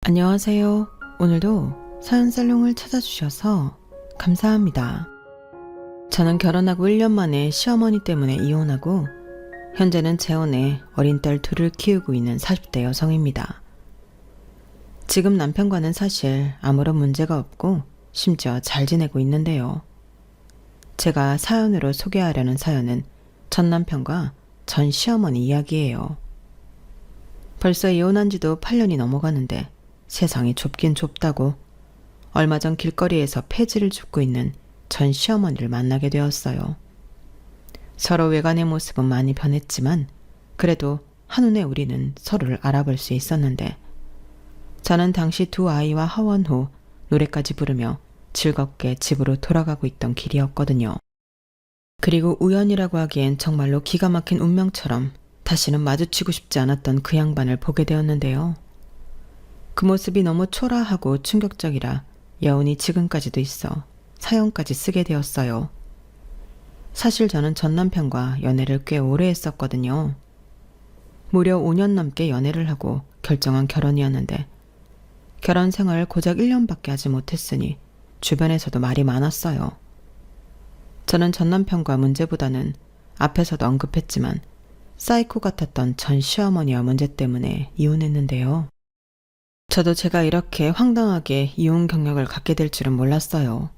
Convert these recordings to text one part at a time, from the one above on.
안녕하세요. 오늘도 사연살롱을 찾아주셔서 감사합니다. 저는 결혼하고 1년 만에 시어머니 때문에 이혼하고 현재는 재혼해 어린 딸 둘을 키우고 있는 40대 여성입니다. 지금 남편과는 사실 아무런 문제가 없고 심지어 잘 지내고 있는데요. 제가 사연으로 소개하려는 사연은 전 남편과 전 시어머니 이야기예요. 벌써 이혼한 지도 8년이 넘어가는데 세상이 좁긴 좁다고 얼마 전 길거리에서 폐지를 줍고 있는 전 시어머니를 만나게 되었어요. 서로 외관의 모습은 많이 변했지만 그래도 한눈에 우리는 서로를 알아볼 수 있었는데 저는 당시 두 아이와 하원 후 노래까지 부르며 즐겁게 집으로 돌아가고 있던 길이었거든요. 그리고 우연이라고 하기엔 정말로 기가 막힌 운명처럼 다시는 마주치고 싶지 않았던 그 양반을 보게 되었는데요. 그 모습이 너무 초라하고 충격적이라 여운이 지금까지도 있어 사연까지 쓰게 되었어요. 사실 저는 전 남편과 연애를 꽤 오래 했었거든요. 무려 5년 넘게 연애를 하고 결정한 결혼이었는데 결혼 생활을 고작 1년밖에 하지 못했으니 주변에서도 말이 많았어요. 저는 전 남편과 문제보다는 앞에서도 언급했지만 사이코 같았던 전 시어머니와 문제 때문에 이혼했는데요. 저도 제가 이렇게 황당하게 이혼 경력을 갖게 될 줄은 몰랐어요.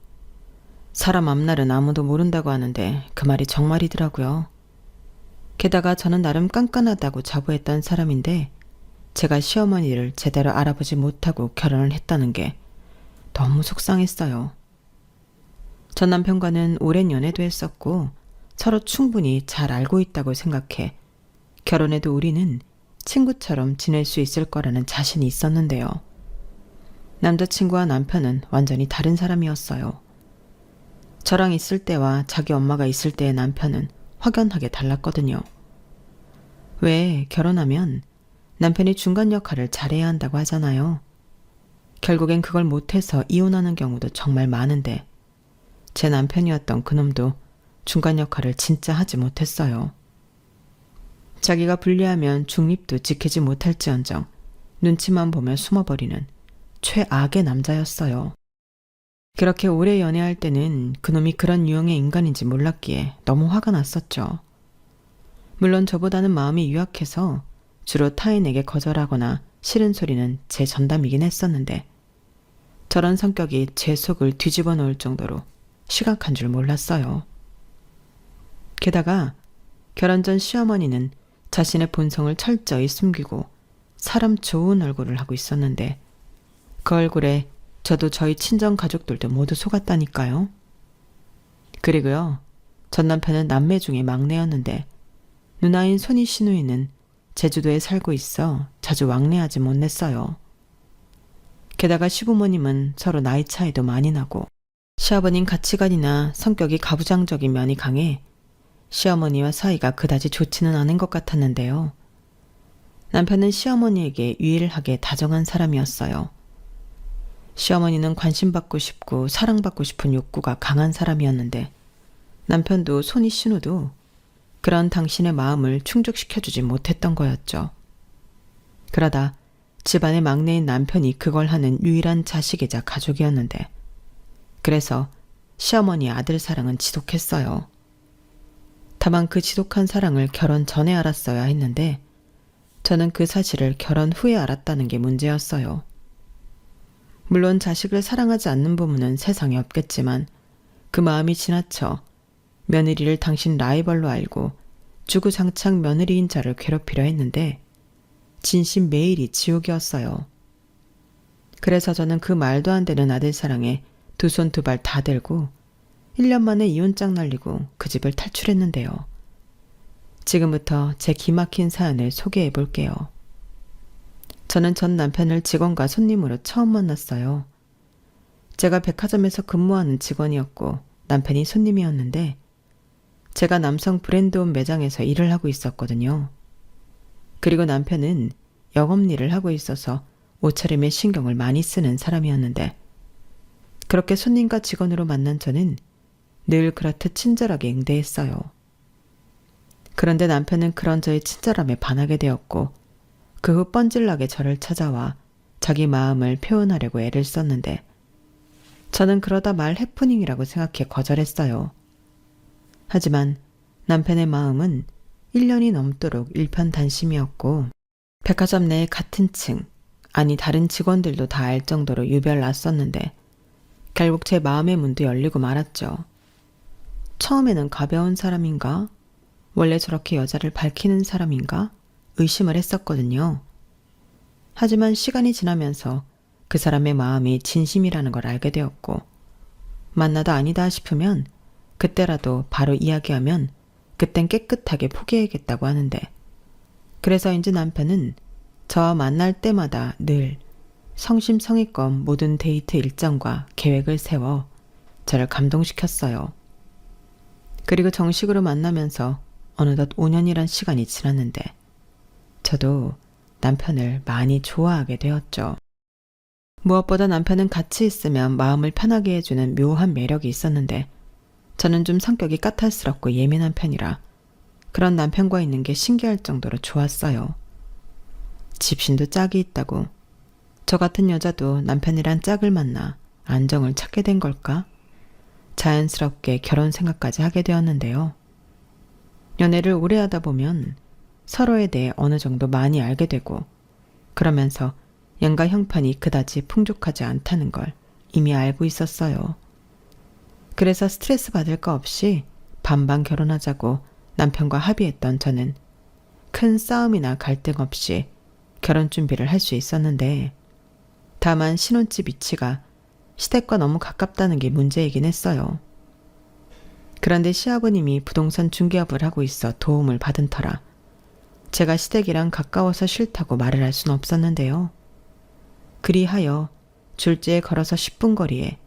사람 앞날은 아무도 모른다고 하는데 그 말이 정말이더라고요. 게다가 저는 나름 깐깐하다고 자부했던 사람인데 제가 시어머니를 제대로 알아보지 못하고 결혼을 했다는 게 너무 속상했어요. 전 남편과는 오랜 연애도 했었고 서로 충분히 잘 알고 있다고 생각해 결혼해도 우리는 친구처럼 지낼 수 있을 거라는 자신이 있었는데요. 남자친구와 남편은 완전히 다른 사람이었어요. 저랑 있을 때와 자기 엄마가 있을 때의 남편은 확연하게 달랐거든요. 왜 결혼하면 남편이 중간 역할을 잘해야 한다고 하잖아요. 결국엔 그걸 못해서 이혼하는 경우도 정말 많은데 제 남편이었던 그놈도 중간 역할을 진짜 하지 못했어요. 자기가 불리하면 중립도 지키지 못할지언정 눈치만 보며 숨어버리는 최악의 남자였어요. 그렇게 오래 연애할 때는 그놈이 그런 유형의 인간인지 몰랐기에 너무 화가 났었죠. 물론 저보다는 마음이 유약해서 주로 타인에게 거절하거나 싫은 소리는 제 전담이긴 했었는데 저런 성격이 제 속을 뒤집어 놓을 정도로 심각한 줄 몰랐어요. 게다가 결혼 전 시어머니는 자신의 본성을 철저히 숨기고 사람 좋은 얼굴을 하고 있었는데 그 얼굴에 저도 저희 친정 가족들도 모두 속았다니까요. 그리고요, 전 남편은 남매 중에 막내였는데 누나인 손이 시누이는 제주도에 살고 있어 자주 왕래하지 못했어요. 게다가 시부모님은 서로 나이 차이도 많이 나고 시아버님 가치관이나 성격이 가부장적인 면이 강해 시어머니와 사이가 그다지 좋지는 않은 것 같았는데요. 남편은 시어머니에게 유일하게 다정한 사람이었어요. 시어머니는 관심받고 싶고 사랑받고 싶은 욕구가 강한 사람이었는데 남편도 손이 신우도 그런 당신의 마음을 충족시켜주지 못했던 거였죠. 그러다 집안의 막내인 남편이 그걸 하는 유일한 자식이자 가족이었는데 그래서 시어머니의 아들 사랑은 지독했어요. 다만 그 지독한 사랑을 결혼 전에 알았어야 했는데 저는 그 사실을 결혼 후에 알았다는 게 문제였어요. 물론 자식을 사랑하지 않는 부모는 세상에 없겠지만 그 마음이 지나쳐 며느리를 당신 라이벌로 알고 주구장창 며느리인 자를 괴롭히려 했는데 진심 매일이 지옥이었어요. 그래서 저는 그 말도 안 되는 아들 사랑에 두 손 두 발 다 들고 1년 만에 이혼장 날리고 그 집을 탈출했는데요. 지금부터 제 기막힌 사연을 소개해 볼게요. 저는 전 남편을 직원과 손님으로 처음 만났어요. 제가 백화점에서 근무하는 직원이었고 남편이 손님이었는데 제가 남성 브랜드옷 매장에서 일을 하고 있었거든요. 그리고 남편은 영업일을 하고 있어서 옷차림에 신경을 많이 쓰는 사람이었는데 그렇게 손님과 직원으로 만난 저는 늘 그렇듯 친절하게 응대했어요. 그런데 남편은 그런 저의 친절함에 반하게 되었고 그 후 뻔질나게 저를 찾아와 자기 마음을 표현하려고 애를 썼는데 저는 그러다 말 해프닝이라고 생각해 거절했어요. 하지만 남편의 마음은 1년이 넘도록 일편단심이었고 백화점 내 같은 층, 아니 다른 직원들도 다 알 정도로 유별났었는데 결국 제 마음의 문도 열리고 말았죠. 처음에는 가벼운 사람인가? 원래 저렇게 여자를 밝히는 사람인가? 의심을 했었거든요. 하지만 시간이 지나면서 그 사람의 마음이 진심이라는 걸 알게 되었고 만나다 아니다 싶으면 그때라도 바로 이야기하면 그땐 깨끗하게 포기해야겠다고 하는데 그래서인지 남편은 저와 만날 때마다 늘 성심성의껏 모든 데이트 일정과 계획을 세워 저를 감동시켰어요. 그리고 정식으로 만나면서 어느덧 5년이란 시간이 지났는데 저도 남편을 많이 좋아하게 되었죠. 무엇보다 남편은 같이 있으면 마음을 편하게 해주는 묘한 매력이 있었는데 저는 좀 성격이 까탈스럽고 예민한 편이라 그런 남편과 있는 게 신기할 정도로 좋았어요. 집신도 짝이 있다고. 저 같은 여자도 남편이란 짝을 만나 안정을 찾게 된 걸까? 자연스럽게 결혼 생각까지 하게 되었는데요. 연애를 오래 하다 보면 서로에 대해 어느 정도 많이 알게 되고 그러면서 양가 형편이 그다지 풍족하지 않다는 걸 이미 알고 있었어요. 그래서 스트레스 받을 거 없이 반반 결혼하자고 남편과 합의했던 저는 큰 싸움이나 갈등 없이 결혼 준비를 할 수 있었는데 다만 신혼집 위치가 시댁과 너무 가깝다는 게 문제이긴 했어요. 그런데 시아버님이 부동산 중개업을 하고 있어 도움을 받은 터라 제가 시댁이랑 가까워서 싫다고 말을 할 수는 없었는데요. 그리하여 졸지에 걸어서 10분 거리에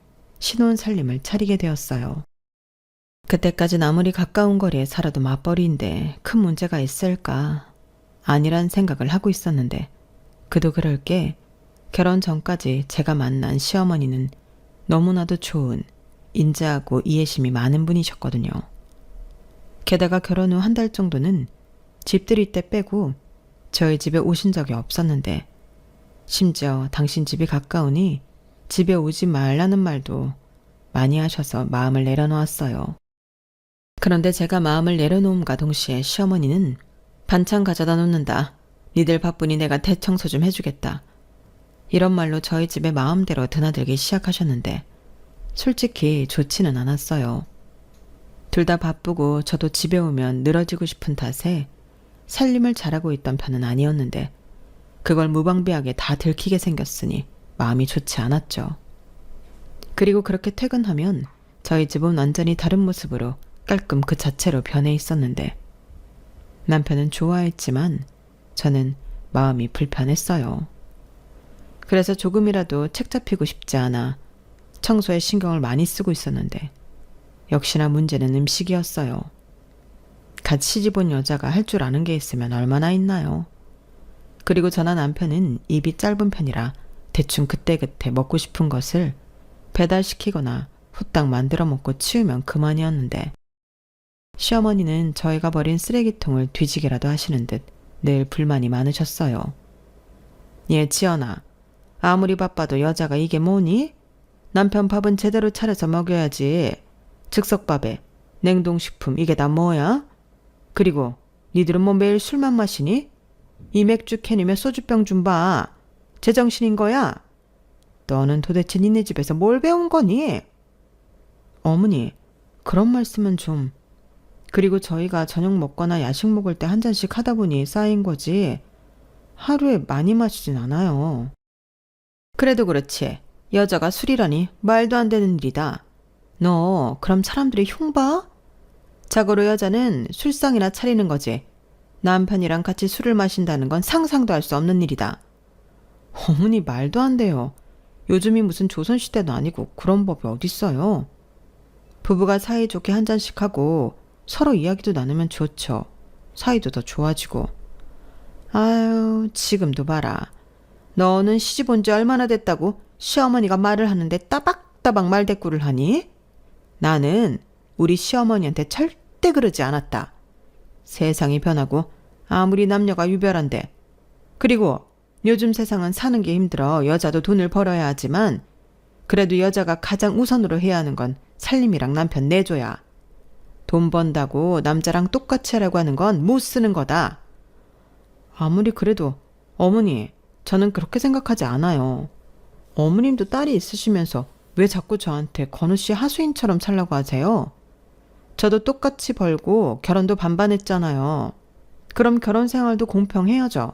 신혼 살림을 차리게 되었어요. 그때까진 아무리 가까운 거리에 살아도 맞벌이인데 큰 문제가 있을까 아니란 생각을 하고 있었는데 그도 그럴 게 결혼 전까지 제가 만난 시어머니는 너무나도 좋은 인자하고 이해심이 많은 분이셨거든요. 게다가 결혼 후 한 달 정도는 집들이 때 빼고 저희 집에 오신 적이 없었는데 심지어 당신 집이 가까우니 집에 오지 말라는 말도 많이 하셔서 마음을 내려놓았어요. 그런데 제가 마음을 내려놓음과 동시에 시어머니는 반찬 가져다 놓는다. 니들 바쁘니 내가 대청소 좀 해주겠다. 이런 말로 저희 집에 마음대로 드나들기 시작하셨는데 솔직히 좋지는 않았어요. 둘 다 바쁘고 저도 집에 오면 늘어지고 싶은 탓에 살림을 잘하고 있던 편은 아니었는데 그걸 무방비하게 다 들키게 생겼으니 마음이 좋지 않았죠. 그리고 그렇게 퇴근하면 저희 집은 완전히 다른 모습으로 깔끔 그 자체로 변해 있었는데 남편은 좋아했지만 저는 마음이 불편했어요. 그래서 조금이라도 책 잡히고 싶지 않아 청소에 신경을 많이 쓰고 있었는데 역시나 문제는 음식이었어요. 갓 시집 온 여자가 할 줄 아는 게 있으면 얼마나 있나요? 그리고 저나 남편은 입이 짧은 편이라 대충 그때그때 먹고 싶은 것을 배달시키거나 후딱 만들어 먹고 치우면 그만이었는데 시어머니는 저희가 버린 쓰레기통을 뒤지게라도 하시는 듯 늘 불만이 많으셨어요. 예, 지연아. 아무리 바빠도 여자가 이게 뭐니? 남편 밥은 제대로 차려서 먹여야지. 즉석밥에 냉동식품 이게 다 뭐야? 그리고 니들은 뭐 매일 술만 마시니? 이 맥주 캔이며 소주병 좀 봐. 제정신인 거야? 너는 도대체 니네 집에서 뭘 배운 거니? 어머니, 그런 말씀은 좀... 그리고 저희가 저녁 먹거나 야식 먹을 때 한 잔씩 하다 보니 쌓인 거지 하루에 많이 마시진 않아요. 그래도 그렇지. 여자가 술이라니 말도 안 되는 일이다. 너 그럼 사람들이 흉 봐? 자고로 여자는 술상이나 차리는 거지. 남편이랑 같이 술을 마신다는 건 상상도 할 수 없는 일이다. 어머니 말도 안 돼요. 요즘이 무슨 조선시대도 아니고 그런 법이 어딨어요. 부부가 사이좋게 한 잔씩 하고 서로 이야기도 나누면 좋죠. 사이도 더 좋아지고. 아유, 지금도 봐라. 너는 시집 온 지 얼마나 됐다고 시어머니가 말을 하는데 따박따박 말대꾸를 하니? 나는 우리 시어머니한테 절대 그러지 않았다. 세상이 변하고 아무리 남녀가 유별한데. 그리고 요즘 세상은 사는 게 힘들어 여자도 돈을 벌어야 하지만 그래도 여자가 가장 우선으로 해야 하는 건 살림이랑 남편 내줘야. 돈 번다고 남자랑 똑같이 하려고 하는 건 못 쓰는 거다. 아무리 그래도 어머니, 저는 그렇게 생각하지 않아요. 어머님도 딸이 있으시면서 왜 자꾸 저한테 건우 씨 하수인처럼 살라고 하세요? 저도 똑같이 벌고 결혼도 반반 했잖아요. 그럼 결혼 생활도 공평해야죠.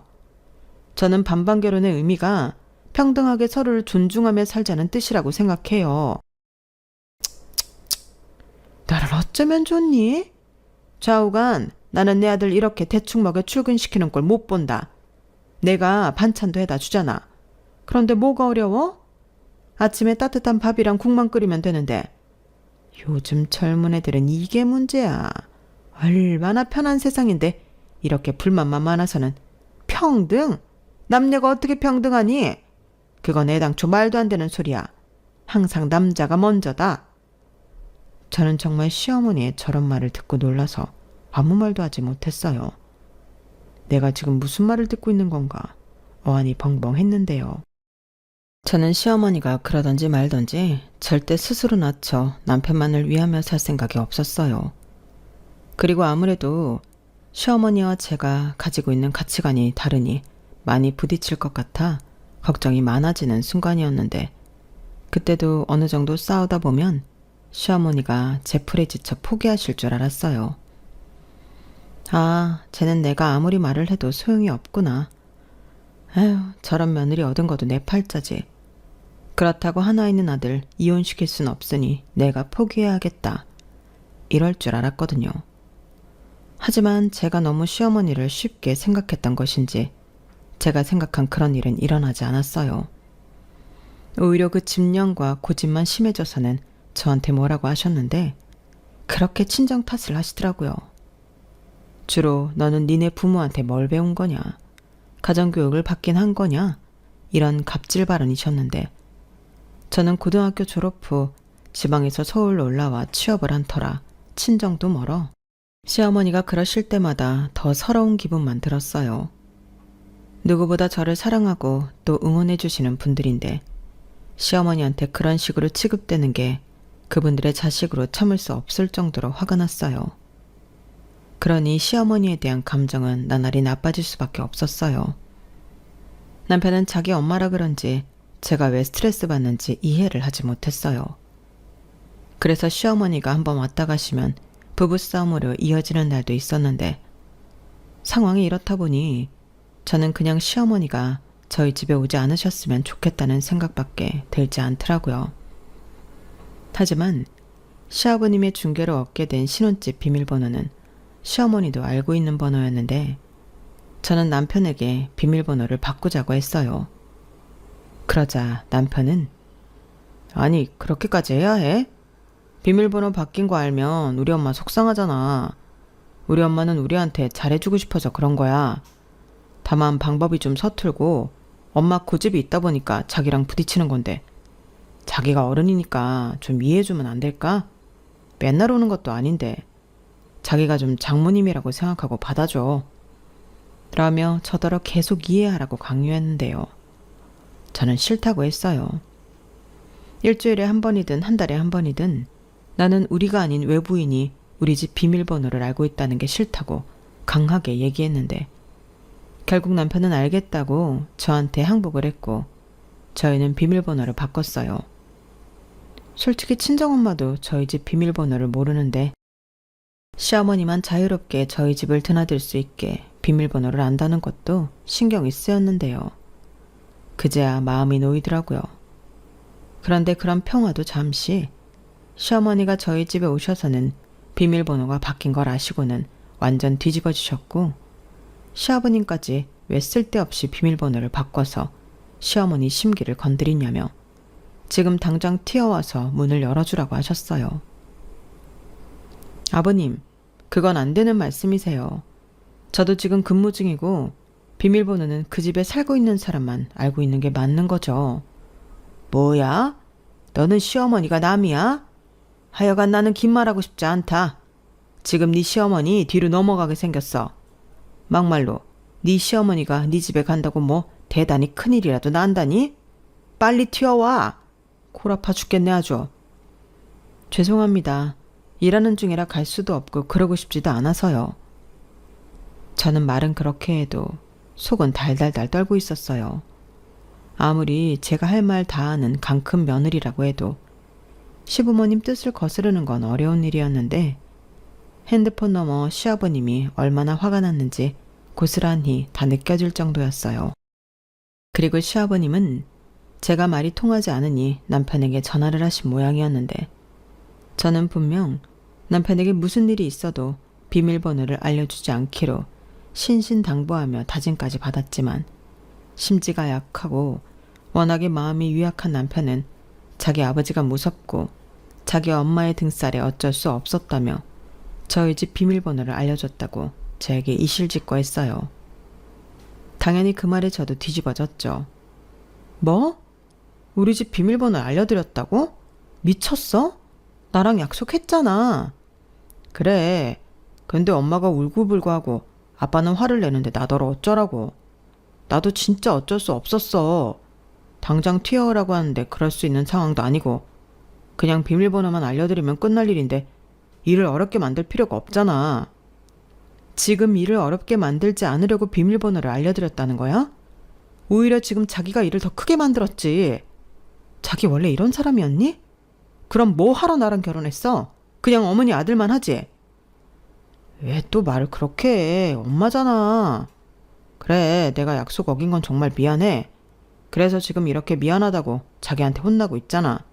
저는 반반 결혼의 의미가 평등하게 서로를 존중하며 살자는 뜻이라고 생각해요. 나를 어쩌면 좋니? 좌우간 나는 내 아들 이렇게 대충 먹여 출근시키는 걸 못 본다. 내가 반찬도 해다 주잖아. 그런데 뭐가 어려워? 아침에 따뜻한 밥이랑 국만 끓이면 되는데. 요즘 젊은 애들은 이게 문제야. 얼마나 편한 세상인데 이렇게 불만만 많아서는. 평등? 남녀가 어떻게 평등하니? 그건 애당초 말도 안 되는 소리야. 항상 남자가 먼저다. 저는 정말 시어머니의 저런 말을 듣고 놀라서 아무 말도 하지 못했어요. 내가 지금 무슨 말을 듣고 있는 건가 어안이 벙벙했는데요. 저는 시어머니가 그러던지 말던지 절대 스스로 낮춰 남편만을 위하며 살 생각이 없었어요. 그리고 아무래도 시어머니와 제가 가지고 있는 가치관이 다르니 많이 부딪힐 것 같아 걱정이 많아지는 순간이었는데, 그때도 어느 정도 싸우다 보면 시어머니가 제 풀에 지쳐 포기하실 줄 알았어요. 아, 쟤는 내가 아무리 말을 해도 소용이 없구나. 에휴, 저런 며느리 얻은 것도 내 팔자지. 그렇다고 하나 있는 아들 이혼시킬 순 없으니 내가 포기해야겠다. 이럴 줄 알았거든요. 하지만 제가 너무 시어머니를 쉽게 생각했던 것인지 제가 생각한 그런 일은 일어나지 않았어요. 오히려 그 집념과 고집만 심해져서는 저한테 뭐라고 하셨는데 그렇게 친정 탓을 하시더라고요. 주로 너는 니네 부모한테 뭘 배운 거냐? 가정교육을 받긴 한 거냐? 이런 갑질 발언이셨는데, 저는 고등학교 졸업 후 지방에서 서울로 올라와 취업을 한 터라 친정도 멀어 시어머니가 그러실 때마다 더 서러운 기분만 들었어요. 누구보다 저를 사랑하고 또 응원해 주시는 분들인데 시어머니한테 그런 식으로 취급되는 게 그분들의 자식으로 참을 수 없을 정도로 화가 났어요. 그러니 시어머니에 대한 감정은 나날이 나빠질 수밖에 없었어요. 남편은 자기 엄마라 그런지 제가 왜 스트레스 받는지 이해를 하지 못했어요. 그래서 시어머니가 한번 왔다 가시면 부부싸움으로 이어지는 날도 있었는데, 상황이 이렇다 보니 저는 그냥 시어머니가 저희 집에 오지 않으셨으면 좋겠다는 생각밖에 들지 않더라고요. 하지만 시아버님의 중개로 얻게 된 신혼집 비밀번호는 시어머니도 알고 있는 번호였는데, 저는 남편에게 비밀번호를 바꾸자고 했어요. 그러자 남편은 아니, 그렇게까지 해야 해? 비밀번호 바뀐 거 알면 우리 엄마 속상하잖아. 우리 엄마는 우리한테 잘해주고 싶어서 그런 거야. 다만 방법이 좀 서툴고 엄마 고집이 있다 보니까 자기랑 부딪히는 건데, 자기가 어른이니까 좀 이해해주면 안 될까? 맨날 오는 것도 아닌데 자기가 좀 장모님이라고 생각하고 받아줘. 라며 저더러 계속 이해하라고 강요했는데요. 저는 싫다고 했어요. 일주일에 한 번이든 한 달에 한 번이든 나는 우리가 아닌 외부인이 우리 집 비밀번호를 알고 있다는 게 싫다고 강하게 얘기했는데, 결국 남편은 알겠다고 저한테 항복을 했고 저희는 비밀번호를 바꿨어요. 솔직히 친정엄마도 저희 집 비밀번호를 모르는데 시어머니만 자유롭게 저희 집을 드나들 수 있게 비밀번호를 안다는 것도 신경이 쓰였는데요. 그제야 마음이 놓이더라고요. 그런데 그런 평화도 잠시, 시어머니가 저희 집에 오셔서는 비밀번호가 바뀐 걸 아시고는 완전 뒤집어지셨고, 시아버님까지 왜 쓸데없이 비밀번호를 바꿔서 시어머니 심기를 건드리냐며 지금 당장 튀어와서 문을 열어주라고 하셨어요. 아버님, 그건 안 되는 말씀이세요. 저도 지금 근무 중이고 비밀번호는 그 집에 살고 있는 사람만 알고 있는 게 맞는 거죠. 뭐야? 너는 시어머니가 남이야? 하여간 나는 긴 말하고 싶지 않다. 지금 네 시어머니 뒤로 넘어가게 생겼어. 막말로 네 시어머니가 네 집에 간다고 뭐 대단히 큰일이라도 난다니? 빨리 튀어와. 골 아파 죽겠네 아주. 죄송합니다. 일하는 중이라 갈 수도 없고 그러고 싶지도 않아서요. 저는 말은 그렇게 해도 속은 달달달 떨고 있었어요. 아무리 제가 할 말 다 하는 강큰 며느리라고 해도 시부모님 뜻을 거스르는 건 어려운 일이었는데 핸드폰 너머 시아버님이 얼마나 화가 났는지 고스란히 다 느껴질 정도였어요. 그리고 시아버님은 제가 말이 통하지 않으니 남편에게 전화를 하신 모양이었는데 저는 분명 남편에게 무슨 일이 있어도 비밀번호를 알려주지 않기로 신신당부하며 다짐까지 받았지만 심지가 약하고 워낙에 마음이 유약한 남편은 자기 아버지가 무섭고 자기 엄마의 등살에 어쩔 수 없었다며 저희 집 비밀번호를 알려줬다고 저에게 이실직고했어요. 당연히 그 말에 저도 뒤집어졌죠. 뭐? 우리 집 비밀번호 알려드렸다고? 미쳤어? 나랑 약속했잖아. 그래. 근데 엄마가 울고불고 하고 아빠는 화를 내는데 나더러 어쩌라고. 나도 진짜 어쩔 수 없었어. 당장 튀어오라고 하는데 그럴 수 있는 상황도 아니고 그냥 비밀번호만 알려드리면 끝날 일인데 일을 어렵게 만들 필요가 없잖아. 지금 일을 어렵게 만들지 않으려고 비밀번호를 알려드렸다는 거야? 오히려 지금 자기가 일을 더 크게 만들었지. 자기 원래 이런 사람이었니? 그럼 뭐 하러 나랑 결혼했어? 그냥 어머니 아들만 하지? 왜 또 말을 그렇게 해? 엄마잖아. 그래, 내가 약속 어긴 건 정말 미안해. 그래서 지금 이렇게 미안하다고 자기한테 혼나고 있잖아.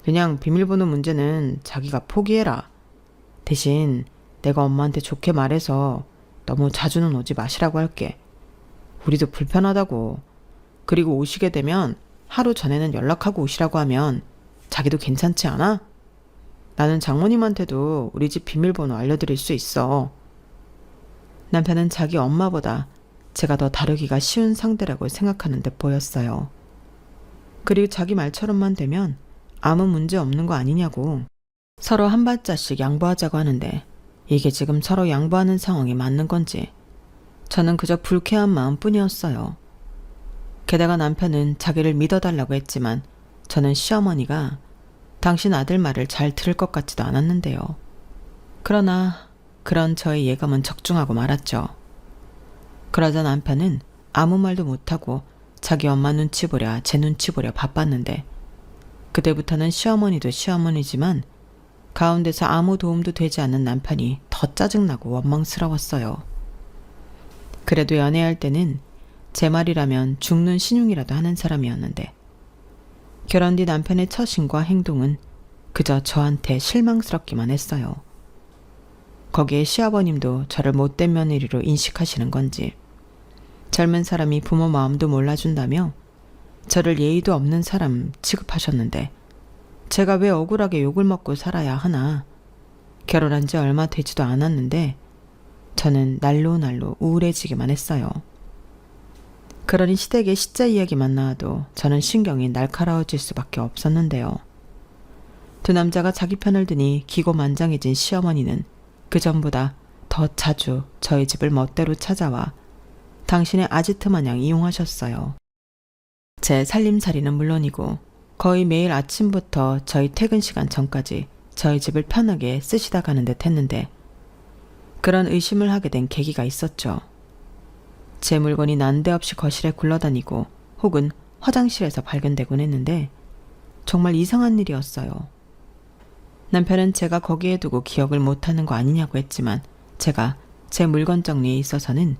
그냥 비밀번호 문제는 자기가 포기해라. 대신 내가 엄마한테 좋게 말해서 너무 자주는 오지 마시라고 할게. 우리도 불편하다고. 그리고 오시게 되면 하루 전에는 연락하고 오시라고 하면 자기도 괜찮지 않아? 나는 장모님한테도 우리 집 비밀번호 알려드릴 수 있어. 남편은 자기 엄마보다 제가 더 다루기가 쉬운 상대라고 생각하는 데 보였어요. 그리고 자기 말처럼만 되면 아무 문제 없는 거 아니냐고. 서로 한 발자씩 양보하자고 하는데 이게 지금 서로 양보하는 상황이 맞는 건지 저는 그저 불쾌한 마음뿐이었어요. 게다가 남편은 자기를 믿어달라고 했지만 저는 시어머니가 당신 아들 말을 잘 들을 것 같지도 않았는데요. 그러나 그런 저의 예감은 적중하고 말았죠. 그러자 남편은 아무 말도 못하고 자기 엄마 눈치 보랴 제 눈치 보랴 바빴는데 그때부터는 시어머니도 시어머니지만 가운데서 아무 도움도 되지 않는 남편이 더 짜증나고 원망스러웠어요. 그래도 연애할 때는 제 말이라면 죽는 신용이라도 하는 사람이었는데 결혼 뒤 남편의 처신과 행동은 그저 저한테 실망스럽기만 했어요. 거기에 시아버님도 저를 못된 며느리로 인식하시는 건지 젊은 사람이 부모 마음도 몰라준다며 저를 예의도 없는 사람 취급하셨는데 제가 왜 억울하게 욕을 먹고 살아야 하나. 결혼한 지 얼마 되지도 않았는데 저는 날로 우울해지기만 했어요. 그러니 시댁의 시자 이야기만 나와도 저는 신경이 날카로워질 수밖에 없었는데요. 두 남자가 자기 편을 드니 기고만장해진 시어머니는 그 전보다 더 자주 저희 집을 멋대로 찾아와 당신의 아지트 마냥 이용하셨어요. 제 살림살이는 물론이고 거의 매일 아침부터 저희 퇴근 시간 전까지 저희 집을 편하게 쓰시다 가는 듯 했는데 그런 의심을 하게 된 계기가 있었죠. 제 물건이 난데없이 거실에 굴러다니고 혹은 화장실에서 발견되곤 했는데 정말 이상한 일이었어요. 남편은 제가 거기에 두고 기억을 못하는 거 아니냐고 했지만 제가 제 물건 정리에 있어서는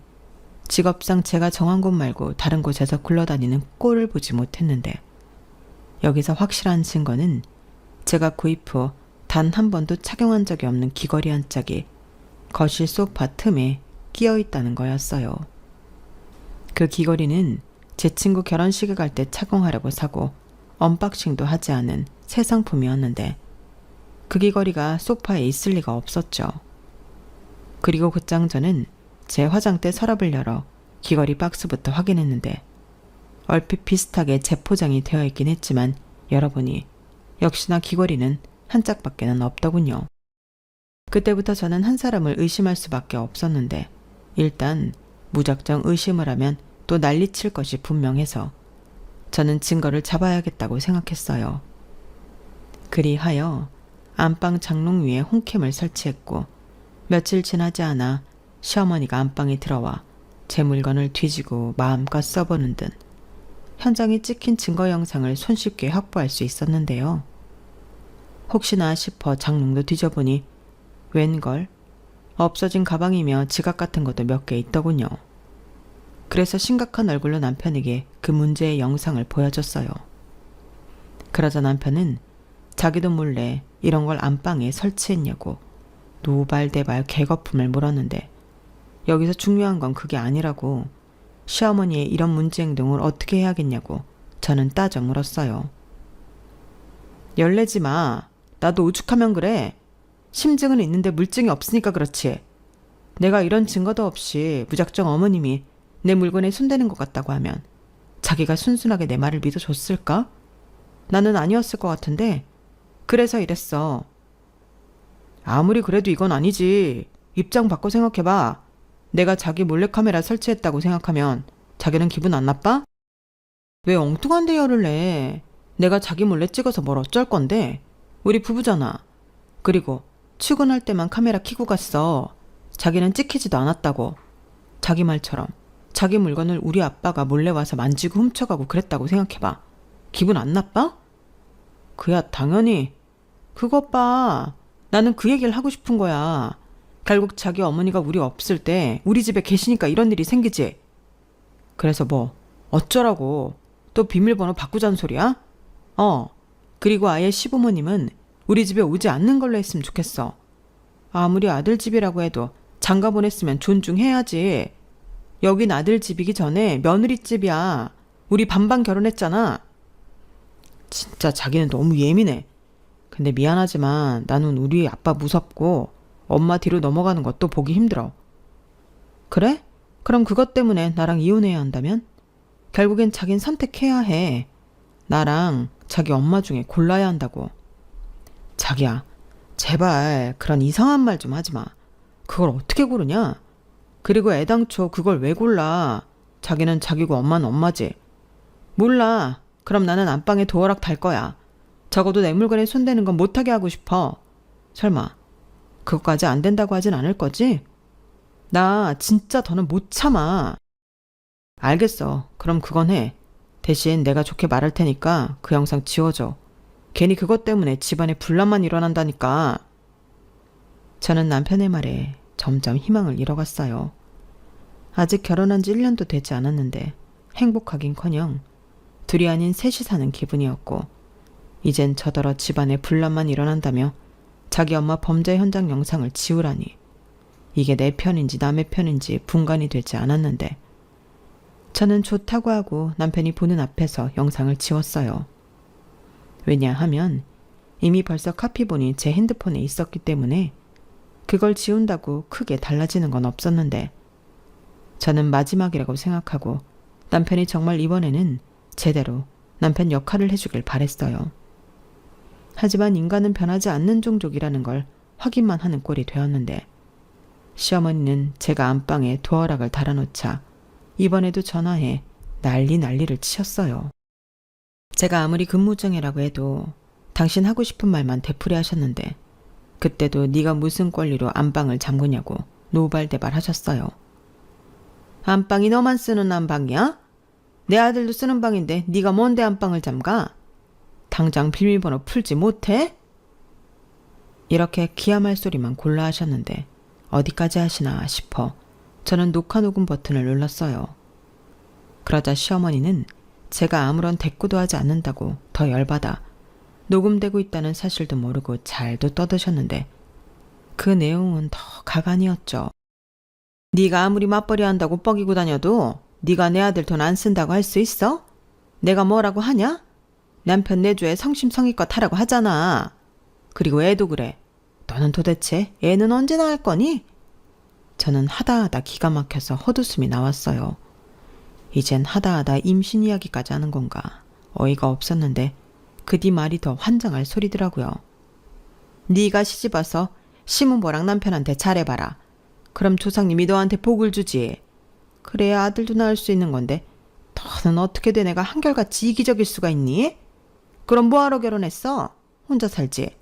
직업상 제가 정한 곳 말고 다른 곳에서 굴러다니는 꼴을 보지 못했는데 여기서 확실한 증거는 제가 구입 후 단 한 번도 착용한 적이 없는 귀걸이 한 짝이 거실 소파 틈에 끼어 있다는 거였어요. 그 귀걸이는 제 친구 결혼식에 갈 때 착용하려고 사고 언박싱도 하지 않은 새 상품이었는데 그 귀걸이가 소파에 있을 리가 없었죠. 그리고 곧장 저는 제 화장대 서랍을 열어 귀걸이 박스부터 확인했는데 얼핏 비슷하게 재포장이 되어 있긴 했지만 열어보니 역시나 귀걸이는 한 짝밖에는 없더군요. 그때부터 저는 한 사람을 의심할 수밖에 없었는데 일단 무작정 의심을 하면 또 난리칠 것이 분명해서 저는 증거를 잡아야겠다고 생각했어요. 그리하여 안방 장롱 위에 홍캠을 설치했고 며칠 지나지 않아 시어머니가 안방에 들어와 제 물건을 뒤지고 마음껏 써보는 듯 현장에 찍힌 증거 영상을 손쉽게 확보할 수 있었는데요. 혹시나 싶어 장롱도 뒤져보니 웬걸 없어진 가방이며 지갑 같은 것도 몇 개 있더군요. 그래서 심각한 얼굴로 남편에게 그 문제의 영상을 보여줬어요. 그러자 남편은 자기도 몰래 이런 걸 안방에 설치했냐고 노발대발 개거품을 물었는데 여기서 중요한 건 그게 아니라고 시어머니의 이런 문제 행동을 어떻게 해야겠냐고 저는 따져 물었어요. 열내지 마. 나도 오죽하면 그래. 심증은 있는데 물증이 없으니까 그렇지. 내가 이런 증거도 없이 무작정 어머님이 내 물건에 손대는 것 같다고 하면 자기가 순순하게 내 말을 믿어줬을까? 나는 아니었을 것 같은데 그래서 이랬어. 아무리 그래도 이건 아니지. 입장 바꿔 생각해봐. 내가 자기 몰래카메라 설치했다고 생각하면 자기는 기분 안 나빠? 왜 엉뚱한 대열을 내? 내가 자기 몰래 찍어서 뭘 어쩔 건데? 우리 부부잖아. 그리고 출근할 때만 카메라 켜고 갔어. 자기는 찍히지도 않았다고. 자기 말처럼 자기 물건을 우리 아빠가 몰래 와서 만지고 훔쳐가고 그랬다고 생각해봐. 기분 안 나빠? 그야 당연히. 그것 봐. 나는 그 얘기를 하고 싶은 거야. 결국 자기 어머니가 우리 없을 때 우리 집에 계시니까 이런 일이 생기지. 그래서 뭐 어쩌라고. 또 비밀번호 바꾸자는 소리야? 그리고 아예 시부모님은 우리 집에 오지 않는 걸로 했으면 좋겠어. 아무리 아들 집이라고 해도 장가 보냈으면 존중해야지. 여긴 아들 집이기 전에 며느리 집이야. 우리 반반 결혼했잖아. 진짜 자기는 너무 예민해. 근데 미안하지만 나는 우리 아빠 무섭고 엄마 뒤로 넘어가는 것도 보기 힘들어. 그래? 그럼 그것 때문에 나랑 이혼해야 한다면? 결국엔 자긴 선택해야 해. 나랑 자기 엄마 중에 골라야 한다고. 자기야, 제발 그런 이상한 말 좀 하지 마. 그걸 어떻게 고르냐? 그리고 애당초 그걸 왜 골라? 자기는 자기고 엄마는 엄마지. 몰라. 그럼 나는 안방에 도어락 달 거야. 적어도 내 물건에 손대는 건 못하게 하고 싶어. 설마 그것까지 안 된다고 하진 않을 거지? 나 진짜 더는 못 참아. 알겠어. 그럼 그건 해. 대신 내가 좋게 말할 테니까 그 영상 지워줘. 괜히 그것 때문에 집안에 분란만 일어난다니까. 저는 남편의 말에 점점 희망을 잃어갔어요. 아직 결혼한 지 1년도 되지 않았는데 행복하긴커녕 둘이 아닌 셋이 사는 기분이었고 이젠 저더러 집안에 분란만 일어난다며 자기 엄마 범죄 현장 영상을 지우라니 이게 내 편인지 남의 편인지 분간이 되지 않았는데 저는 좋다고 하고 남편이 보는 앞에서 영상을 지웠어요. 왜냐하면 이미 벌써 카피본이 제 핸드폰에 있었기 때문에 그걸 지운다고 크게 달라지는 건 없었는데 저는 마지막이라고 생각하고 남편이 정말 이번에는 제대로 남편 역할을 해주길 바랬어요. 하지만 인간은 변하지 않는 종족이라는 걸 확인만 하는 꼴이 되었는데 시어머니는 제가 안방에 도어락을 달아놓자 이번에도 전화해 난리를 치셨어요. 제가 아무리 근무정이라고 해도 당신 하고 싶은 말만 되풀이 하셨는데 그때도 네가 무슨 권리로 안방을 잠그냐고 노발대발 하셨어요. 안방이 너만 쓰는 안방이야? 내 아들도 쓰는 방인데 네가 뭔데 안방을 잠가? 당장 비밀번호 풀지 못해? 이렇게 기함할 소리만 골라 하셨는데 어디까지 하시나 싶어 저는 녹화 녹음 버튼을 눌렀어요. 그러자 시어머니는 제가 아무런 대꾸도 하지 않는다고 더 열받아 녹음되고 있다는 사실도 모르고 잘도 떠드셨는데 그 내용은 더 가관이었죠. 네가 아무리 맞벌이 한다고 뻐기고 다녀도 네가 내 아들 돈 안 쓴다고 할 수 있어? 내가 뭐라고 하냐? 남편 내조에 성심성의껏 하라고 하잖아. 그리고 애도 그래. 너는 도대체 애는 언제 낳을 거니? 저는 하다하다 기가 막혀서 헛웃음이 나왔어요. 이젠 하다하다 임신 이야기까지 하는 건가 어이가 없었는데 그 뒤 말이 더 환장할 소리더라고요. 네가 시집와서 시문보랑 남편한테 잘해봐라. 그럼 조상님이 너한테 복을 주지. 그래야 아들도 낳을 수 있는 건데 너는 어떻게 된 애가 한결같이 이기적일 수가 있니? 그럼 뭐하러 결혼했어? 혼자 살지.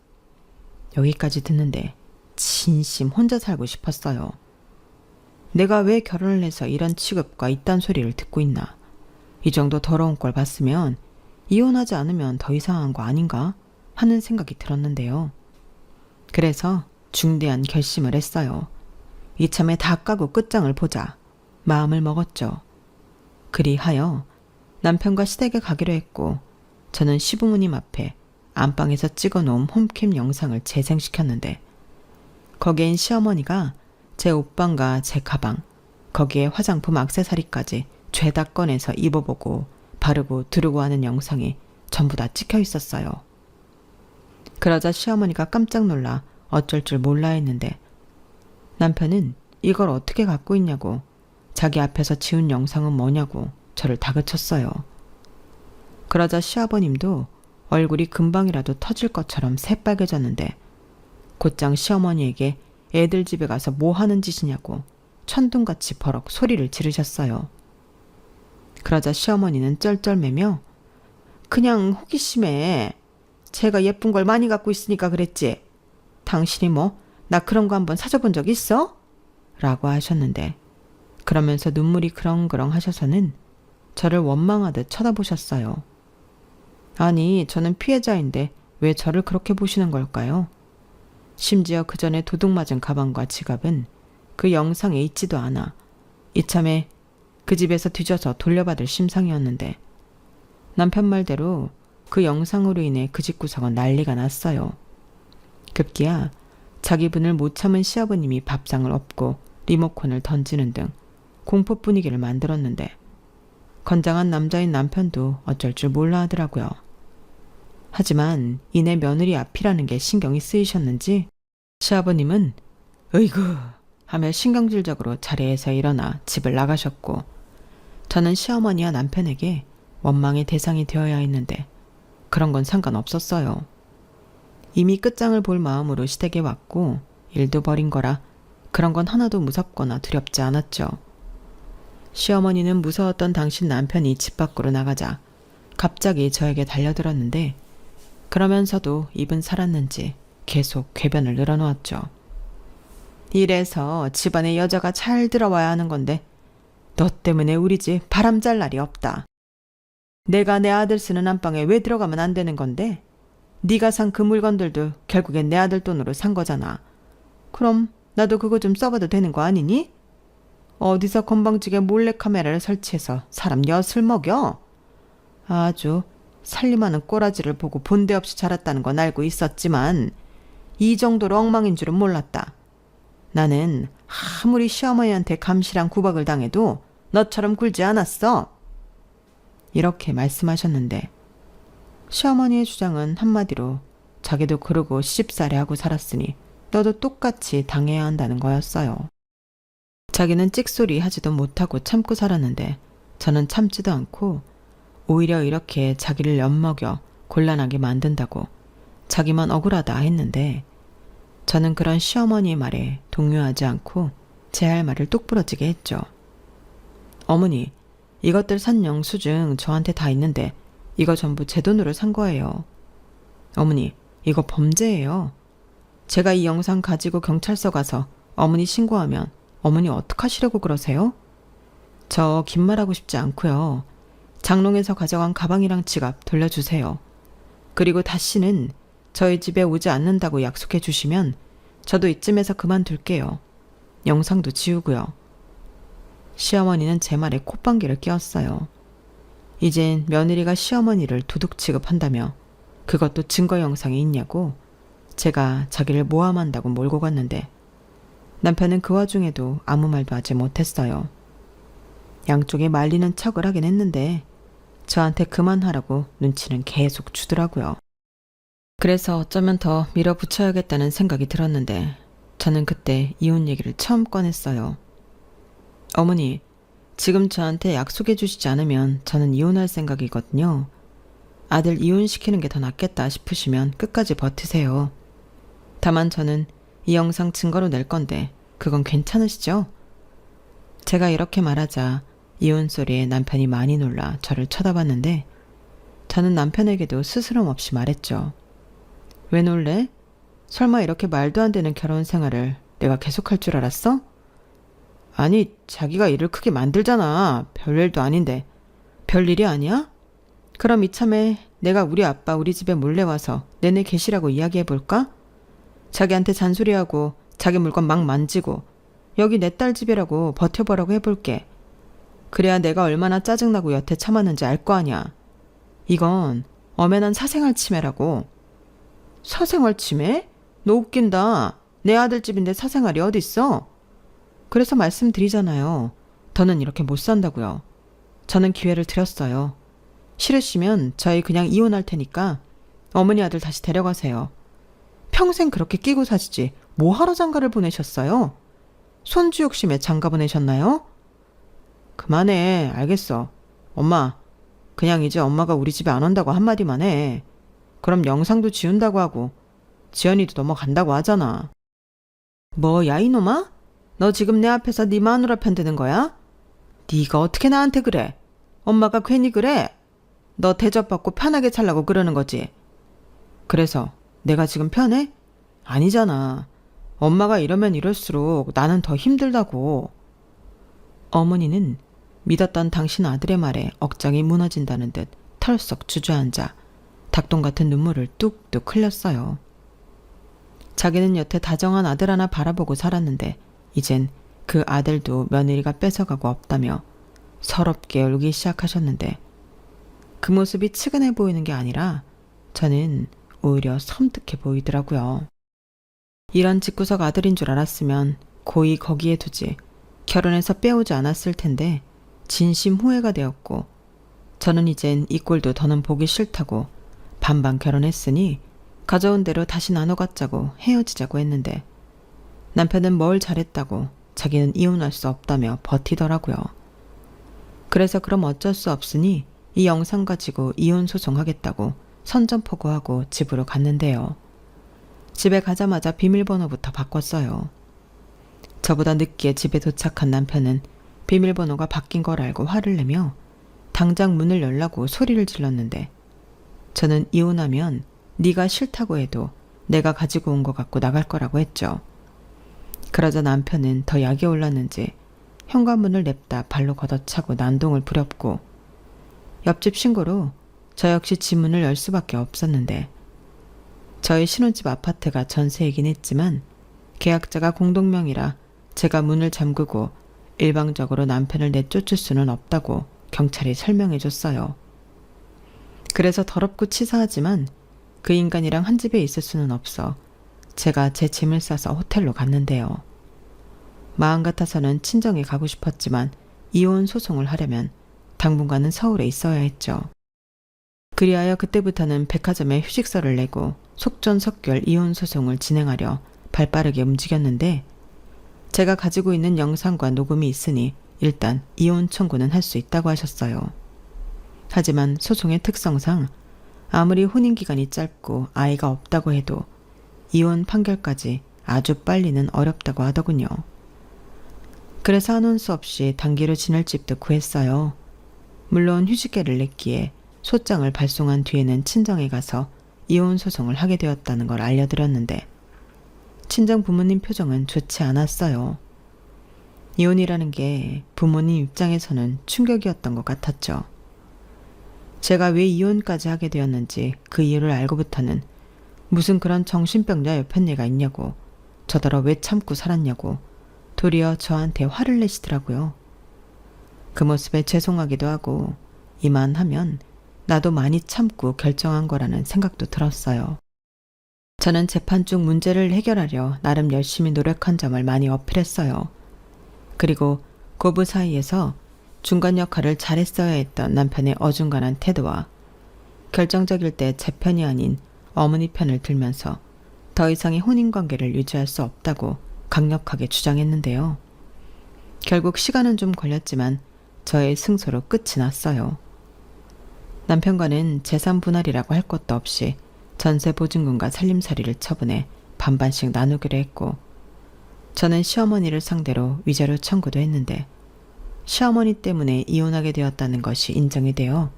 여기까지 듣는데 진심 혼자 살고 싶었어요. 내가 왜 결혼을 해서 이런 취급과 이딴 소리를 듣고 있나. 이 정도 더러운 걸 봤으면 이혼하지 않으면 더 이상한 거 아닌가 하는 생각이 들었는데요. 그래서 중대한 결심을 했어요. 이참에 다 까고 끝장을 보자 마음을 먹었죠. 그리하여 남편과 시댁에 가기로 했고 저는 시부모님 앞에 안방에서 찍어놓은 홈캠 영상을 재생시켰는데 거기엔 시어머니가 제 옷방과 제 가방, 거기에 화장품 액세서리까지 죄다 꺼내서 입어보고 바르고 두르고 하는 영상이 전부 다 찍혀 있었어요. 그러자 시어머니가 깜짝 놀라 어쩔 줄 몰라 했는데 남편은 이걸 어떻게 갖고 있냐고 자기 앞에서 지운 영상은 뭐냐고 저를 다그쳤어요. 그러자 시아버님도 얼굴이 금방이라도 터질 것처럼 새빨개졌는데 곧장 시어머니에게 애들 집에 가서 뭐 하는 짓이냐고 천둥같이 버럭 소리를 지르셨어요. 그러자 시어머니는 쩔쩔매며 그냥 호기심에 제가 예쁜 걸 많이 갖고 있으니까 그랬지. 당신이 뭐 나 그런 거 한번 사줘본 적 있어? 라고 하셨는데 그러면서 눈물이 그렁그렁 하셔서는 저를 원망하듯 쳐다보셨어요. 아니, 저는 피해자인데 왜 저를 그렇게 보시는 걸까요? 심지어 그 전에 도둑 맞은 가방과 지갑은 그 영상에 있지도 않아 이참에 그 집에서 뒤져서 돌려받을 심상이었는데 남편 말대로 그 영상으로 인해 그 집구석은 난리가 났어요. 급기야 자기 분을 못 참은 시아버님이 밥상을 엎고 리모컨을 던지는 등 공포 분위기를 만들었는데 건장한 남자인 남편도 어쩔 줄 몰라 하더라고요. 하지만 이내 며느리 앞이라는 게 신경이 쓰이셨는지 시아버님은 으이구 하며 신경질적으로 자리에서 일어나 집을 나가셨고 저는 시어머니와 남편에게 원망의 대상이 되어야 했는데 그런 건 상관없었어요. 이미 끝장을 볼 마음으로 시댁에 왔고 일도 벌인 거라 그런 건 하나도 무섭거나 두렵지 않았죠. 시어머니는 무서웠던 당신 남편이 집 밖으로 나가자 갑자기 저에게 달려들었는데 그러면서도 입은 살았는지 계속 궤변을 늘어놓았죠. 이래서 집안에 여자가 잘 들어와야 하는 건데 너 때문에 우리 집 바람 잘 날이 없다. 내가 내 아들 쓰는 안방에 왜 들어가면 안 되는 건데 네가 산 그 물건들도 결국엔 내 아들 돈으로 산 거잖아. 그럼 나도 그거 좀 써봐도 되는 거 아니니? 어디서 건방지게 몰래카메라를 설치해서 사람 엿을 먹여? 아주 살림하는 꼬라지를 보고 본데 없이 자랐다는 건 알고 있었지만 이 정도로 엉망인 줄은 몰랐다. 나는 아무리 시어머니한테 감시랑 구박을 당해도 너처럼 굴지 않았어. 이렇게 말씀하셨는데 시어머니의 주장은 한마디로 자기도 그러고 시집살이 하고 살았으니 너도 똑같이 당해야 한다는 거였어요. 자기는 찍소리 하지도 못하고 참고 살았는데 저는 참지도 않고 오히려 이렇게 자기를 엿먹여 곤란하게 만든다고 자기만 억울하다 했는데 저는 그런 시어머니의 말에 동요하지 않고 제 할 말을 똑부러지게 했죠. 어머니, 이것들 산 영수증 저한테 다 있는데 이거 전부 제 돈으로 산 거예요. 어머니, 이거 범죄예요. 제가 이 영상 가지고 경찰서 가서 어머니 신고하면 어머니 어떡하시려고 그러세요? 저 긴 말하고 싶지 않고요. 장롱에서 가져간 가방이랑 지갑 돌려주세요. 그리고 다시는 저희 집에 오지 않는다고 약속해 주시면 저도 이쯤에서 그만둘게요. 영상도 지우고요. 시어머니는 제 말에 콧방귀를 뀌었어요. 이젠 며느리가 시어머니를 도둑 취급한다며 그것도 증거 영상이 있냐고 제가 자기를 모함한다고 몰고 갔는데 남편은 그 와중에도 아무 말도 하지 못했어요. 양쪽에 말리는 척을 하긴 했는데 저한테 그만하라고 눈치는 계속 주더라고요. 그래서 어쩌면 더 밀어붙여야겠다는 생각이 들었는데 저는 그때 이혼 얘기를 처음 꺼냈어요. 어머니, 지금 저한테 약속해 주시지 않으면 저는 이혼할 생각이거든요. 아들 이혼시키는 게 더 낫겠다 싶으시면 끝까지 버티세요. 다만 저는 이 영상 증거로 낼 건데 그건 괜찮으시죠? 제가 이렇게 말하자 이혼 소리에 남편이 많이 놀라 저를 쳐다봤는데 저는 남편에게도 스스럼 없이 말했죠. 왜 놀래? 설마 이렇게 말도 안 되는 결혼 생활을 내가 계속할 줄 알았어? 아니, 자기가 일을 크게 만들잖아. 별일도 아닌데. 별일이 아니야? 그럼 이참에 내가 우리 아빠 우리 집에 몰래 와서 내내 계시라고 이야기해볼까? 자기한테 잔소리하고 자기 물건 막 만지고 여기 내 딸 집이라고 버텨보라고 해볼게. 그래야 내가 얼마나 짜증나고 여태 참았는지 알 거 아냐. 이건 엄연한 사생활 침해라고. 사생활 침해? 너 웃긴다. 내 아들 집인데 사생활이 어딨어? 그래서 말씀드리잖아요. 더는 이렇게 못 산다고요. 저는 기회를 드렸어요. 싫으시면 저희 그냥 이혼할 테니까 어머니 아들 다시 데려가세요. 평생 그렇게 끼고 사시지 뭐하러 장가를 보내셨어요? 손주 욕심에 장가 보내셨나요? 그만해. 알겠어. 엄마, 그냥 이제 엄마가 우리 집에 안 온다고 한마디만 해. 그럼 영상도 지운다고 하고 지연이도 넘어간다고 하잖아. 뭐, 야 이놈아? 너 지금 내 앞에서 네 마누라 편드는 거야? 네가 어떻게 나한테 그래? 엄마가 괜히 그래? 너 대접받고 편하게 살라고 그러는 거지. 그래서 내가 지금 편해? 아니잖아. 엄마가 이러면 이럴수록 나는 더 힘들다고. 어머니는 믿었던 당신 아들의 말에 억장이 무너진다는 듯 털썩 주저앉아 닭똥 같은 눈물을 뚝뚝 흘렸어요. 자기는 여태 다정한 아들 하나 바라보고 살았는데 이젠 그 아들도 며느리가 뺏어가고 없다며 서럽게 울기 시작하셨는데 그 모습이 측은해 보이는 게 아니라 저는 오히려 섬뜩해 보이더라고요. 이런 집구석 아들인 줄 알았으면 고이 거기에 두지 결혼해서 빼오지 않았을 텐데 진심 후회가 되었고 저는 이젠 이 꼴도 더는 보기 싫다고 반반 결혼했으니 가져온 대로 다시 나눠 갖자고 헤어지자고 했는데 남편은 뭘 잘했다고 자기는 이혼할 수 없다며 버티더라고요. 그래서 그럼 어쩔 수 없으니 이 영상 가지고 이혼 소송하겠다고 선전포고하고 집으로 갔는데요. 집에 가자마자 비밀번호부터 바꿨어요. 저보다 늦게 집에 도착한 남편은 비밀번호가 바뀐 걸 알고 화를 내며 당장 문을 열라고 소리를 질렀는데 저는 이혼하면 네가 싫다고 해도 내가 가지고 온 것 갖고 나갈 거라고 했죠. 그러자 남편은 더 약이 올랐는지 현관문을 냅다 발로 걷어차고 난동을 부렸고 옆집 신고로 저 역시 집 문을 열 수밖에 없었는데 저희 신혼집 아파트가 전세이긴 했지만 계약자가 공동명의라 제가 문을 잠그고 일방적으로 남편을 내쫓을 수는 없다고 경찰이 설명해 줬어요. 그래서 더럽고 치사하지만 그 인간이랑 한 집에 있을 수는 없어 제가 제 짐을 싸서 호텔로 갔는데요. 마음 같아서는 친정에 가고 싶었지만 이혼 소송을 하려면 당분간은 서울에 있어야 했죠. 그리하여 그때부터는 백화점에 휴직서를 내고 속전속결 이혼 소송을 진행하려 발빠르게 움직였는데 제가 가지고 있는 영상과 녹음이 있으니 일단 이혼 청구는 할 수 있다고 하셨어요. 하지만 소송의 특성상 아무리 혼인기간이 짧고 아이가 없다고 해도 이혼 판결까지 아주 빨리는 어렵다고 하더군요. 그래서 한원 수 없이 단기로 지낼 집도 구했어요. 물론 휴직계를 냈기에 소장을 발송한 뒤에는 친정에 가서 이혼 소송을 하게 되었다는 걸 알려드렸는데 친정 부모님 표정은 좋지 않았어요. 이혼이라는 게 부모님 입장에서는 충격이었던 것 같았죠. 제가 왜 이혼까지 하게 되었는지 그 이유를 알고부터는 무슨 그런 정신병자 여편네가 있냐고 저더러 왜 참고 살았냐고 도리어 저한테 화를 내시더라고요. 그 모습에 죄송하기도 하고 이만하면 나도 많이 참고 결정한 거라는 생각도 들었어요. 저는 재판 중 문제를 해결하려 나름 열심히 노력한 점을 많이 어필했어요. 그리고 고부 사이에서 중간 역할을 잘했어야 했던 남편의 어중간한 태도와 결정적일 때 제 편이 아닌 어머니 편을 들면서 더 이상의 혼인관계를 유지할 수 없다고 강력하게 주장했는데요. 결국 시간은 좀 걸렸지만 저의 승소로 끝이 났어요. 남편과는 재산 분할이라고 할 것도 없이 전세 보증금과 살림살이를 처분해 반반씩 나누기로 했고 저는 시어머니를 상대로 위자료 청구도 했는데 시어머니 때문에 이혼하게 되었다는 것이 인정이 되어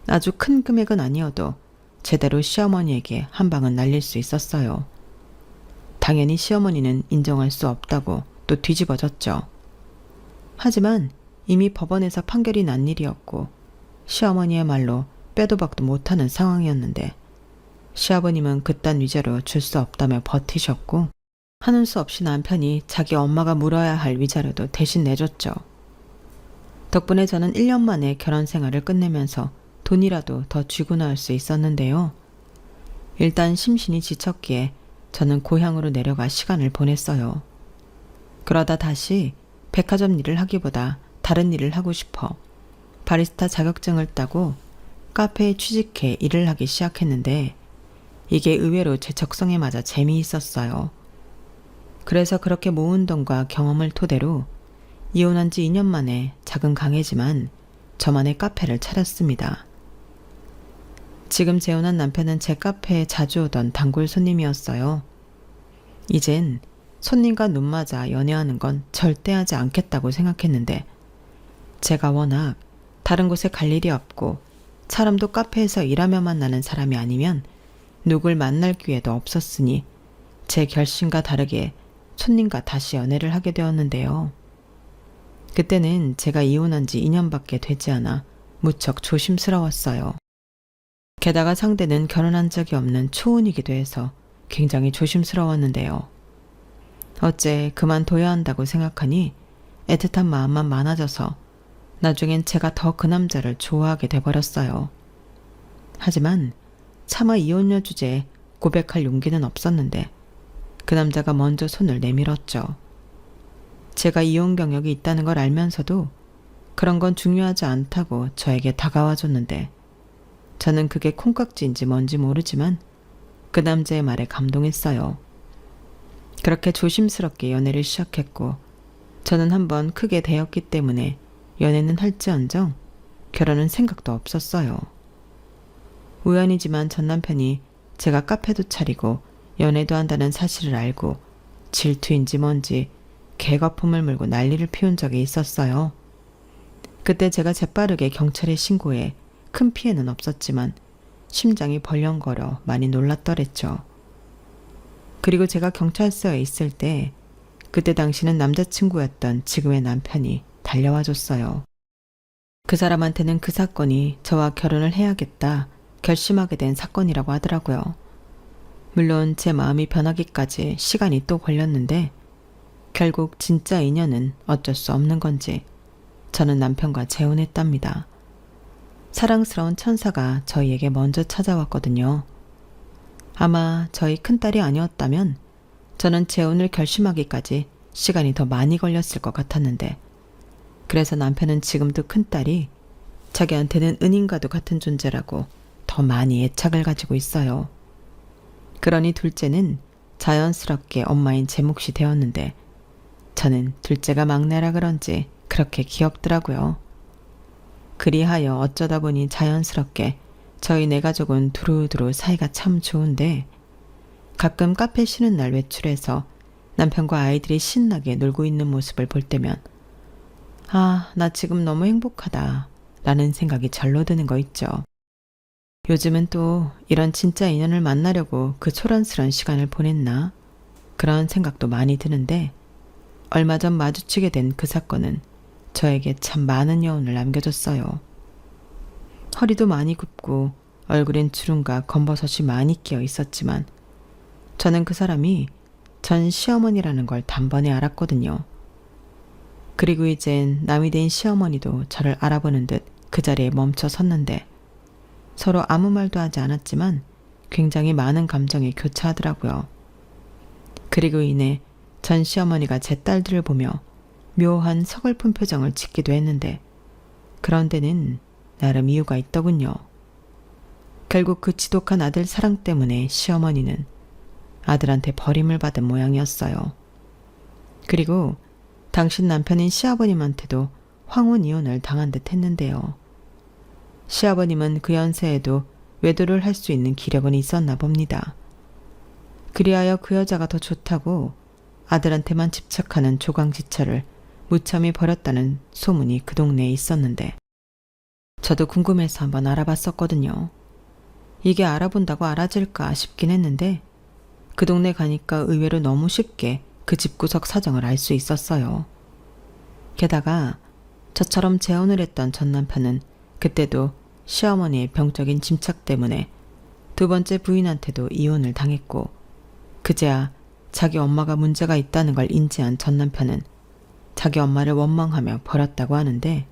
아주 큰 금액은 아니어도 제대로 시어머니에게 한 방은 날릴 수 있었어요. 당연히 시어머니는 인정할 수 없다고 또 뒤집어졌죠. 하지만 이미 법원에서 판결이 난 일이었고 시어머니의 말로 빼도 박도 못하는 상황이었는데 시아버님은 그딴 위자료 줄 수 없다며 버티셨고 하는 수 없이 남편이 자기 엄마가 물어야 할 위자료도 대신 내줬죠. 덕분에 저는 1년 만에 결혼 생활을 끝내면서 돈이라도 더 쥐고 나올 수 있었는데요. 일단 심신이 지쳤기에 저는 고향으로 내려가 시간을 보냈어요. 그러다 다시 백화점 일을 하기보다 다른 일을 하고 싶어 바리스타 자격증을 따고 카페에 취직해 일을 하기 시작했는데 이게 의외로 제 적성에 맞아 재미있었어요. 그래서 그렇게 모은 돈과 경험을 토대로 이혼한 지 2년 만에 작은 가게지만 저만의 카페를 차렸습니다. 지금 재혼한 남편은 제 카페에 자주 오던 단골 손님이었어요. 이젠 손님과 눈 맞아 연애하는 건 절대 하지 않겠다고 생각했는데 제가 워낙 다른 곳에 갈 일이 없고 사람도 카페에서 일하며 만나는 사람이 아니면 누굴 만날 기회도 없었으니 제 결심과 다르게 손님과 다시 연애를 하게 되었는데요. 그때는 제가 이혼한 지 2년밖에 되지 않아 무척 조심스러웠어요. 게다가 상대는 결혼한 적이 없는 초혼이기도 해서 굉장히 조심스러웠는데요. 어째 그만둬야 한다고 생각하니 애틋한 마음만 많아져서 나중엔 제가 더 그 남자를 좋아하게 돼버렸어요. 하지만 차마 이혼녀 주제에 고백할 용기는 없었는데 그 남자가 먼저 손을 내밀었죠. 제가 이혼 경력이 있다는 걸 알면서도 그런 건 중요하지 않다고 저에게 다가와 줬는데 저는 그게 콩깍지인지 뭔지 모르지만 그 남자의 말에 감동했어요. 그렇게 조심스럽게 연애를 시작했고 저는 한번 크게 대였기 때문에 연애는 할지언정 결혼은 생각도 없었어요. 우연이지만 전 남편이 제가 카페도 차리고 연애도 한다는 사실을 알고 질투인지 뭔지 개거품을 물고 난리를 피운 적이 있었어요. 그때 제가 재빠르게 경찰에 신고해 큰 피해는 없었지만 심장이 벌렁거려 많이 놀랐더랬죠. 그리고 제가 경찰서에 있을 때 그때 당시는 남자친구였던 지금의 남편이 달려와 줬어요. 그 사람한테는 그 사건이 저와 결혼을 해야겠다 결심하게 된 사건이라고 하더라고요. 물론 제 마음이 변하기까지 시간이 또 걸렸는데 결국 진짜 인연은 어쩔 수 없는 건지 저는 남편과 재혼했답니다. 사랑스러운 천사가 저희에게 먼저 찾아왔거든요. 아마 저희 큰딸이 아니었다면 저는 재혼을 결심하기까지 시간이 더 많이 걸렸을 것 같았는데 그래서 남편은 지금도 큰딸이 자기한테는 은인과도 같은 존재라고 더 많이 애착을 가지고 있어요. 그러니 둘째는 자연스럽게 엄마인 제 몫이 되었는데 저는 둘째가 막내라 그런지 그렇게 귀엽더라고요. 그리하여 어쩌다 보니 자연스럽게 저희 네 가족은 두루두루 사이가 참 좋은데 가끔 카페 쉬는 날 외출해서 남편과 아이들이 신나게 놀고 있는 모습을 볼 때면 아, 나 지금 너무 행복하다 라는 생각이 절로 드는 거 있죠. 요즘은 또 이런 진짜 인연을 만나려고 그 초란스런 시간을 보냈나? 그런 생각도 많이 드는데 얼마 전 마주치게 된 그 사건은 저에게 참 많은 여운을 남겨줬어요. 허리도 많이 굽고 얼굴엔 주름과 검버섯이 많이 끼어 있었지만 저는 그 사람이 전 시어머니라는 걸 단번에 알았거든요. 그리고 이젠 남이 된 시어머니도 저를 알아보는 듯 그 자리에 멈춰 섰는데 서로 아무 말도 하지 않았지만 굉장히 많은 감정이 교차하더라고요. 그리고 이내 전 시어머니가 제 딸들을 보며 묘한 서글픈 표정을 짓기도 했는데 그런 데는 나름 이유가 있더군요. 결국 그 지독한 아들 사랑 때문에 시어머니는 아들한테 버림을 받은 모양이었어요. 그리고 당신 남편인 시아버님한테도 황혼 이혼을 당한 듯 했는데요. 시아버님은 그 연세에도 외도를 할 수 있는 기력은 있었나 봅니다. 그리하여 그 여자가 더 좋다고 아들한테만 집착하는 조강지처를 무참히 버렸다는 소문이 그 동네에 있었는데 저도 궁금해서 한번 알아봤었거든요. 이게 알아본다고 알아질까 싶긴 했는데 그 동네 가니까 의외로 너무 쉽게 그 집구석 사정을 알 수 있었어요. 게다가 저처럼 재혼을 했던 전 남편은 그때도 시어머니의 병적인 짐착 때문에 두 번째 부인한테도 이혼을 당했고 그제야 자기 엄마가 문제가 있다는 걸 인지한 전 남편은 자기 엄마를 원망하며 버렸다고 하는데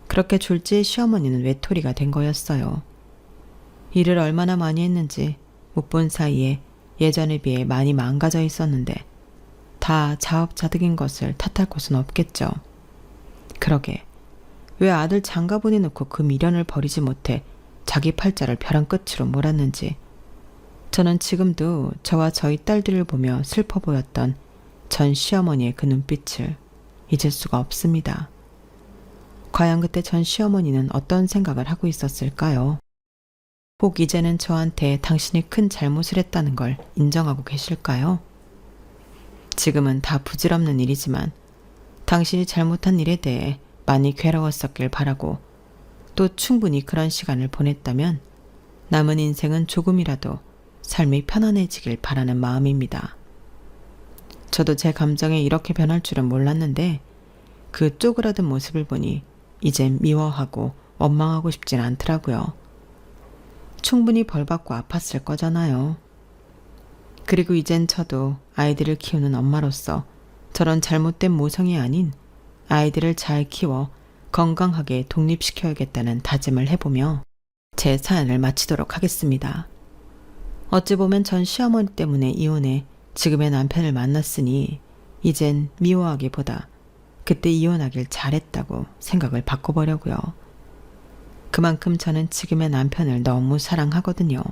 그렇게 졸지에 시어머니는 외톨이가 된 거였어요. 일을 얼마나 많이 했는지 못 본 사이에 예전에 비해 많이 망가져 있었는데 다 자업자득인 것을 탓할 곳은 없겠죠. 그러게 왜 아들 장가 보내놓고 그 미련을 버리지 못해 자기 팔자를 벼랑 끝으로 몰았는지 저는 지금도 저와 저희 딸들을 보며 슬퍼 보였던 전 시어머니의 그 눈빛을 잊을 수가 없습니다. 과연 그때 전 시어머니는 어떤 생각을 하고 있었을까요? 혹 이제는 저한테 당신이 큰 잘못을 했다는 걸 인정하고 계실까요? 지금은 다 부질없는 일이지만 당신이 잘못한 일에 대해 많이 괴로웠었길 바라고 또 충분히 그런 시간을 보냈다면 남은 인생은 조금이라도 삶이 편안해지길 바라는 마음입니다. 저도 제 감정이 이렇게 변할 줄은 몰랐는데 그 쪼그라든 모습을 보니 이젠 미워하고 원망하고 싶진 않더라고요. 충분히 벌받고 아팠을 거잖아요. 그리고 이젠 저도 아이들을 키우는 엄마로서 저런 잘못된 모성이 아닌 아이들을 잘 키워 건강하게 독립시켜야겠다는 다짐을 해보며 제 사연을 마치도록 하겠습니다. 어찌 보면 전 시어머니 때문에 이혼해 지금의 남편을 만났으니 이젠 미워하기보다 그때 이혼하길 잘했다고 생각을 바꿔보려고요. 그만큼 저는 지금의 남편을 너무 사랑하거든요.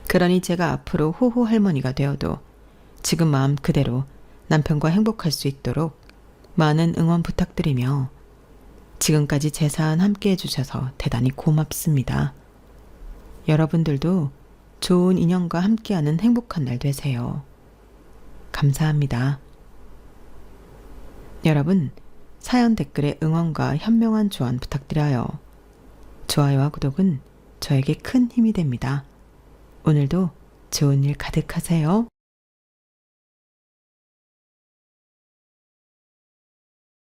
그러니 제가 앞으로 호호 할머니가 되어도 지금 마음 그대로 남편과 행복할 수 있도록 많은 응원 부탁드리며 지금까지 제 사연 함께 해주셔서 대단히 고맙습니다. 여러분들도 좋은 인연과 함께하는 행복한 날 되세요. 감사합니다. 여러분, 사연 댓글에 응원과 현명한 조언 부탁드려요. 좋아요와 구독은 저에게 큰 힘이 됩니다. 오늘도 좋은 일 가득하세요.